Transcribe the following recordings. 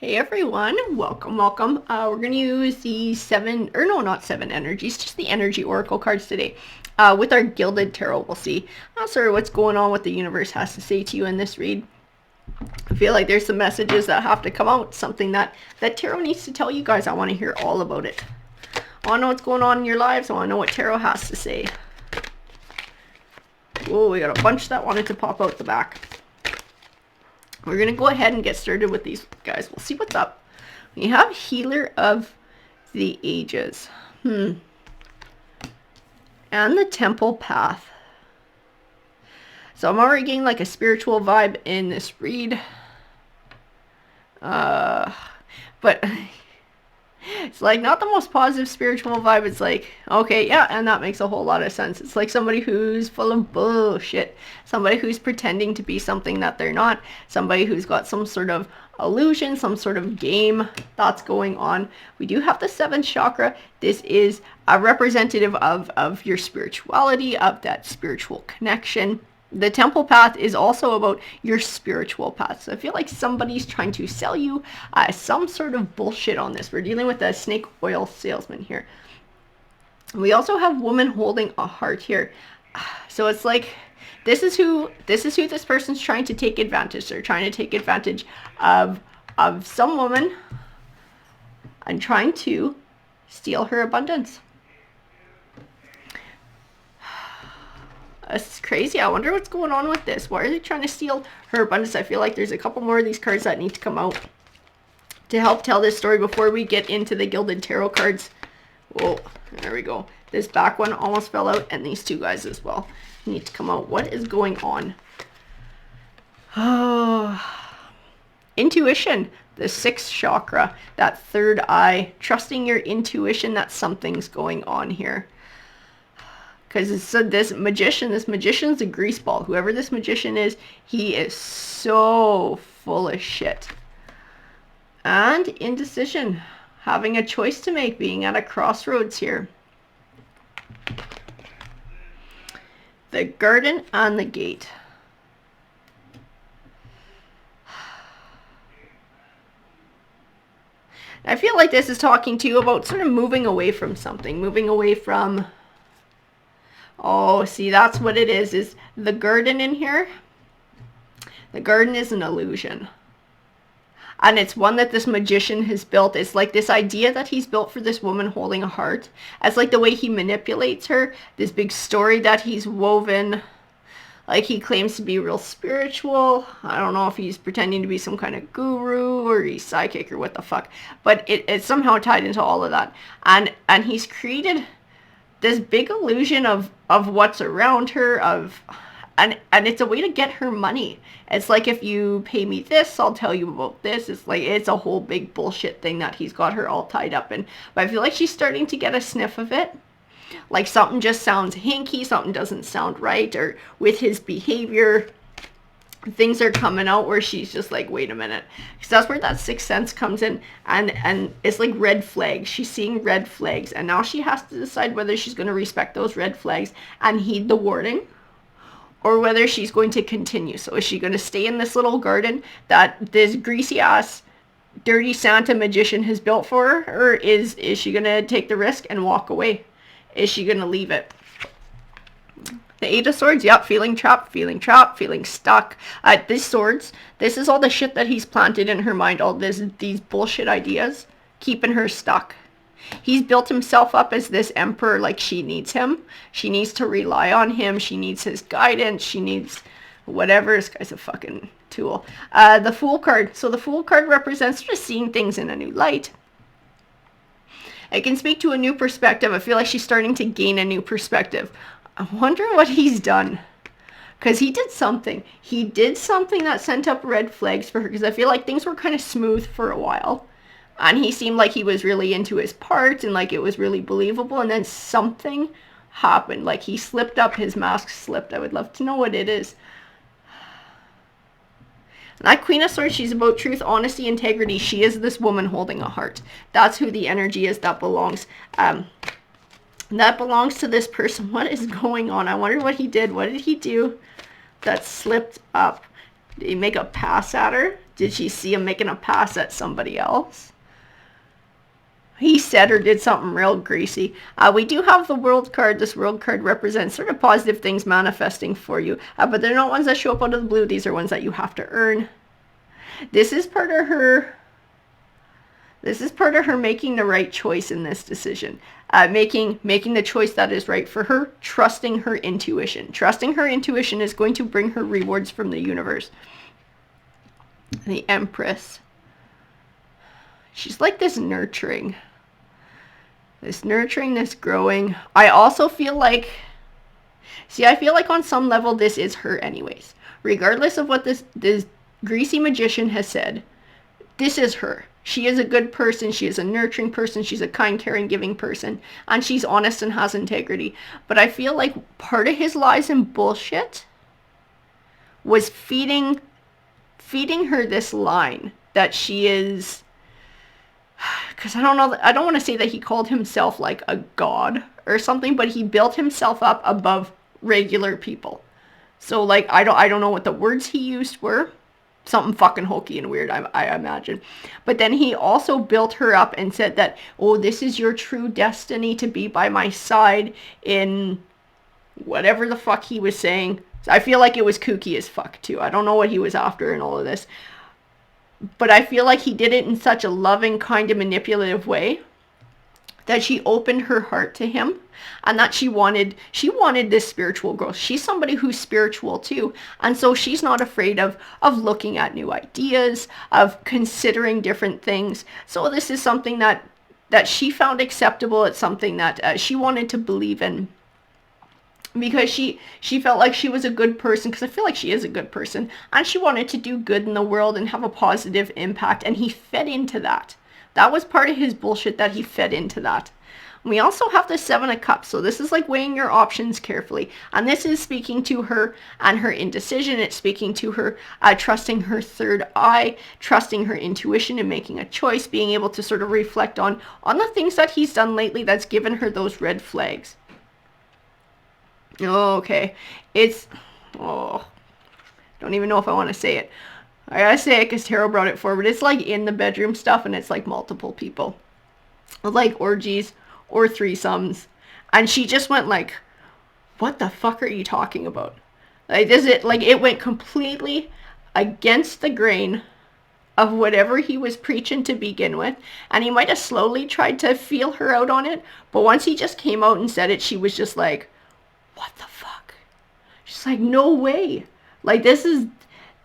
Hey everyone, welcome. We're going to use the not seven energies, just the energy oracle cards today. With our Gilded Tarot, we'll see sort of what's going on, what the universe has to say to you in this read. I feel like there's some messages that have to come out, something that Tarot needs to tell you guys. I want to hear all about it. I want to know what's going on in your lives. I want to know what Tarot has to say. Oh, we got a bunch that wanted to pop out the back. We're going to go ahead and get started with these guys. We'll see what's up. We have Healer of the Ages. And the Temple Path. So I'm already getting like a spiritual vibe in this read. But it's like not the most positive spiritual vibe. It's like, okay, yeah, and that makes a whole lot of sense. It's like somebody who's full of bullshit. Somebody who's pretending to be something that they're not. Somebody who's got some sort of illusion, some sort of game that's going on. We do have the Seventh Chakra. This is a representative of your spirituality, of that spiritual connection. The Temple Path is also about your spiritual path. So I feel like somebody's trying to sell you some sort of bullshit on this. We're dealing with a snake oil salesman here. We also have woman holding a heart here. So it's like this is who this person's trying to take advantage. They're trying to take advantage of some woman and trying to steal her abundance. It's crazy. I wonder what's going on with this. Why are they trying to steal her abundance? I feel like there's a couple more of these cards that need to come out to help tell this story before we get into the Gilded Tarot cards. Whoa, there we go. This back one almost fell out, and these two guys as well need to come out. What is going on? Oh, intuition, the Sixth Chakra, that third eye, trusting your intuition that something's going on here. Because it said this magician's a greaseball. Whoever this magician is, he is so full of shit. And indecision. Having a choice to make, being at a crossroads here. The garden and the gate. I feel like this is talking to you about sort of moving away from something. Moving away from... Oh, see, that's what it is the garden in here. The garden is an illusion. And it's one that this magician has built. It's like this idea that he's built for this woman holding a heart. It's like the way he manipulates her. This big story that he's woven. Like he claims to be real spiritual. I don't know if he's pretending to be some kind of guru or he's psychic or what the fuck. But it's somehow tied into all of that. And he's created this big illusion of what's around her, and it's a way to get her money. It's like, if you pay me this, I'll tell you about this. It's like, it's a whole big bullshit thing that he's got her all tied up in. But I feel like she's starting to get a sniff of it. Like something just sounds hinky, something doesn't sound right, or with his behavior, things are coming out where she's just like, wait a minute. Because that's where that sixth sense comes in, and it's like red flags. She's seeing red flags, and now she has to decide whether she's going to respect those red flags and heed the warning, or whether she's going to continue. So is she going to stay in this little garden that this greasy ass dirty Santa magician has built for her, or is she going to take the risk and walk away? Is she going to leave it? The Eight of Swords, yep, feeling trapped, feeling stuck. These swords, this is all the shit that he's planted in her mind, all these bullshit ideas, keeping her stuck. He's built himself up as this emperor, like she needs him. She needs to rely on him. She needs his guidance. She needs whatever. This guy's a fucking tool. The Fool card. So the Fool card represents just seeing things in a new light. It can speak to a new perspective. I feel like she's starting to gain a new perspective. I wonder what he's done. Because he did something. He did something that sent up red flags for her. Because I feel like things were kind of smooth for a while. And he seemed like he was really into his part. And like it was really believable. And then something happened. Like he slipped up. His mask slipped. I would love to know what it is. That Queen of Swords, she's about truth, honesty, integrity. She is this woman holding a heart. That's who the energy is that belongs. That belongs to this person. What is going on? I wonder what he did. What did he do that slipped up? Did he make a pass at her? Did she see him making a pass at somebody else? He said or did something real greasy. We do have the World card. This World card represents sort of positive things manifesting for you. But they're not ones that show up out of the blue. These are ones that you have to earn. This is part of her... This is part of her making the right choice in this decision. Making the choice that is right for her. Trusting her intuition. Trusting her intuition is going to bring her rewards from the universe. The Empress. She's like this nurturing. This nurturing, this growing. I also feel like... See, I feel like on some level this is her anyways. Regardless of what this greasy magician has said, this is her. She is a good person. She is a nurturing person. She's a kind, caring, giving person. And she's honest and has integrity. But I feel like part of his lies and bullshit was feeding her this line that she is... Because I don't know, I don't want to say that he called himself like a god or something, but he built himself up above regular people. So like, I don't know what the words he used were. Something fucking hokey and weird, I imagine. But then he also built her up and said that, oh, this is your true destiny to be by my side in whatever the fuck he was saying. I feel like it was kooky as fuck too. I don't know what he was after in all of this. But I feel like he did it in such a loving, kind of manipulative way that she opened her heart to him, and that she wanted this spiritual growth. She's somebody who's spiritual too, and so she's not afraid of looking at new ideas, of considering different things. So this is something that she found acceptable. It's something that she wanted to believe in, because she felt like she was a good person, because I feel like she is a good person, and she wanted to do good in the world and have a positive impact, and he fed into that. That was part of his bullshit, that he fed into that. We also have the Seven of Cups, so this is like weighing your options carefully, and this is speaking to her and her indecision. It's speaking to her trusting her third eye, trusting her intuition and making a choice, being able to sort of reflect on the things that he's done lately that's given her those red flags. Okay, it's, don't even know if I want to say it. I gotta say it because Tarot brought it forward. It's like in the bedroom stuff, and it's like multiple people. Like orgies or threesomes. And she just went like, what the fuck are you talking about? Like, it went completely against the grain of whatever he was preaching to begin with. And he might have slowly tried to feel her out on it. But once he just came out and said it, she was just like, what the fuck? She's like, no way. Like, this is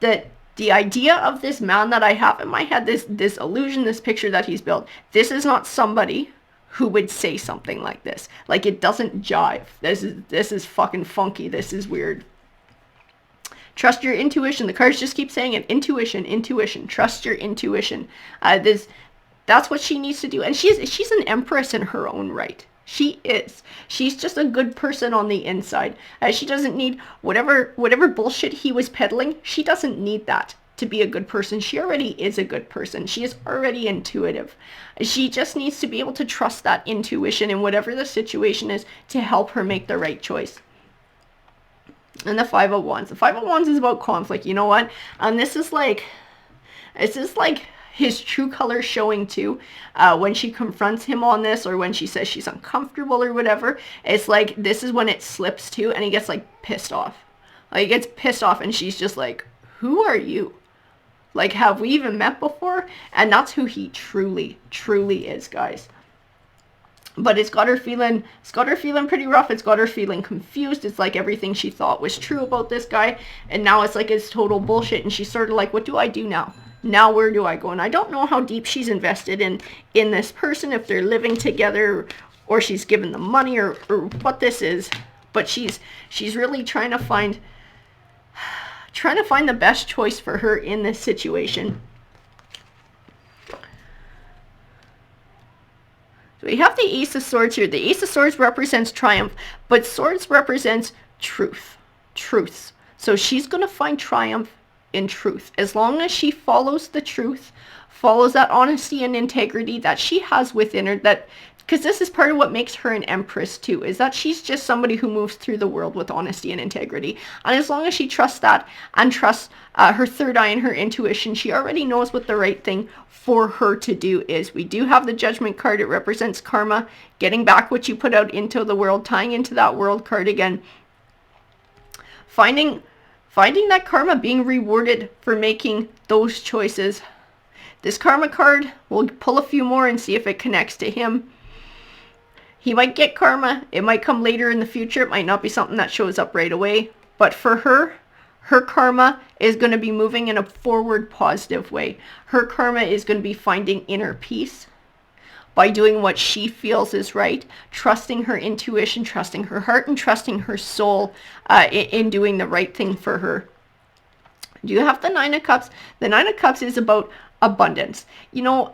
the idea of this man that I have in my head, this illusion, this picture that he's built. This is not somebody who would say something like this. Like, it doesn't jive. This is fucking funky. This is weird. Trust your intuition. The cards just keep saying it. Intuition, intuition. Trust your intuition. That's what she needs to do. And she's an empress in her own right. She is. She's just a good person on the inside. She doesn't need whatever bullshit he was peddling. She doesn't need that to be a good person. She already is a good person. She is already intuitive. She just needs to be able to trust that intuition in whatever the situation is to help her make the right choice. And the Five of Wands. The Five of Wands is about conflict. You know what? And this is like his true colors showing too. When she confronts him on this, or when she says she's uncomfortable or whatever, it's like, this is when it slips too, and he gets like pissed off. Like, he gets pissed off, and she's just like, who are you? Like, have we even met before? And that's who he truly, truly is, guys. But it's got her feeling pretty rough. It's got her feeling confused. It's like everything she thought was true about this guy, and now it's like it's total bullshit, and she's sort of like, what do I do now? Now where do I go? And I don't know how deep she's invested in this person, if they're living together, or she's given them money, or what this is. But she's really trying to find the best choice for her in this situation. So we have the Ace of Swords here. The Ace of Swords represents triumph, but swords represents truth. Truths. So she's going to find triumph in truth. As long as she follows the truth, follows that honesty and integrity that she has within her, that because this is part of what makes her an empress too, is that she's just somebody who moves through the world with honesty and integrity. And as long as she trusts that and trusts her third eye and her intuition, she already knows what the right thing for her to do is. We do have the Judgment card. It represents karma, getting back what you put out into the world, tying into that World card again. Finding that karma, being rewarded for making those choices. This karma card, we'll pull a few more and see if it connects to him. He might get karma. It might come later in the future. It might not be something that shows up right away. But for her, her karma is going to be moving in a forward, positive way. Her karma is going to be finding inner peace by doing what she feels is right, trusting her intuition, trusting her heart, and trusting her soul in doing the right thing for her. Do you have the Nine of Cups? The Nine of Cups is about abundance. You know,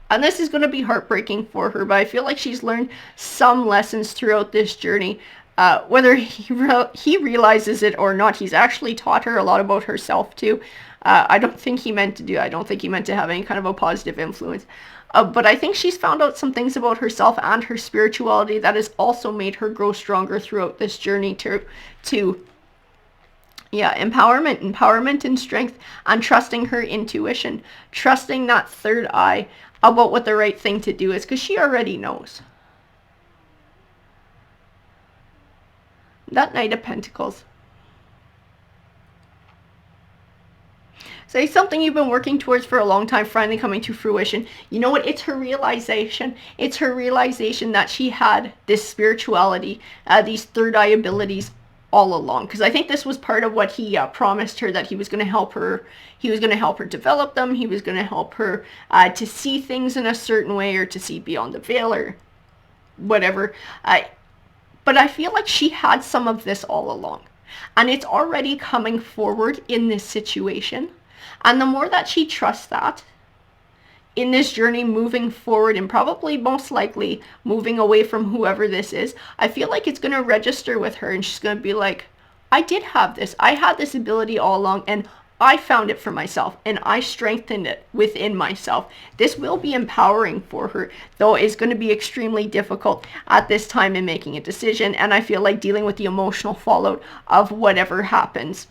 and this is going to be heartbreaking for her, but I feel like she's learned some lessons throughout this journey. Whether he realizes it or not, he's actually taught her a lot about herself too. I don't think he meant to have any kind of a positive influence. But I think she's found out some things about herself and her spirituality that has also made her grow stronger throughout this journey to empowerment and strength, and trusting her intuition, trusting that third eye about what the right thing to do is, because she already knows. That Knight of Pentacles. Say something you've been working towards for a long time finally coming to fruition. You know what? It's her realization. It's her realization that she had this spirituality, these third eye abilities all along. Because I think this was part of what he promised her, that he was going to help her. He was going to help her develop them. He was going to help her to see things in a certain way, or to see beyond the veil, or whatever. But I feel like she had some of this all along. And it's already coming forward in this situation. And the more that she trusts that in this journey moving forward, and probably most likely moving away from whoever this is, I feel like it's going to register with her, and she's going to be like, I did have this. I had this ability all along, and I found it for myself, and I strengthened it within myself. This will be empowering for her, though it's going to be extremely difficult at this time in making a decision, and I feel like dealing with the emotional fallout of whatever happens.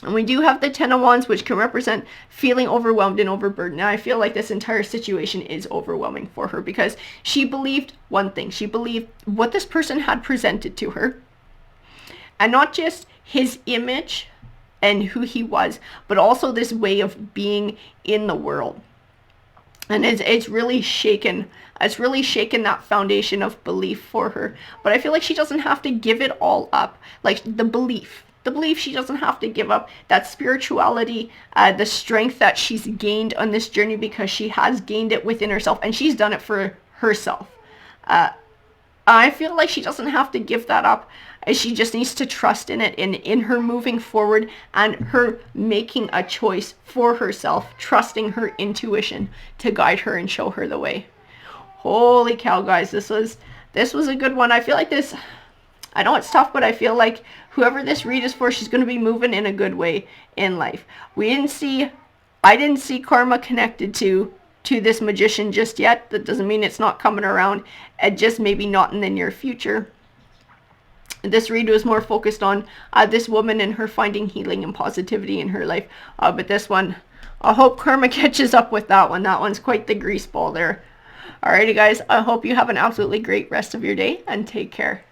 And we do have the Ten of Wands, which can represent feeling overwhelmed and overburdened. Now, I feel like this entire situation is overwhelming for her, because she believed one thing. She believed what this person had presented to her, and not just his image and who he was, but also this way of being in the world. And it's really shaken. It's really shaken that foundation of belief for her. But I feel like she doesn't have to give it all up. Like the belief, she doesn't have to give up that spirituality, the strength that she's gained on this journey, because she has gained it within herself, and she's done it for herself. I feel like she doesn't have to give that up. She just needs to trust in it, in her moving forward, and her making a choice for herself, trusting her intuition to guide her and show her the way. Holy cow, guys, this was a good one. I feel like this, I know it's tough, but I feel like whoever this read is for, she's going to be moving in a good way in life. I didn't see karma connected to this magician just yet. That doesn't mean it's not coming around, and just maybe not in the near future. This read was more focused on this woman and her finding healing and positivity in her life. But this one, I hope karma catches up with that one. That one's quite the grease ball there. Alrighty, guys. I hope you have an absolutely great rest of your day, and take care.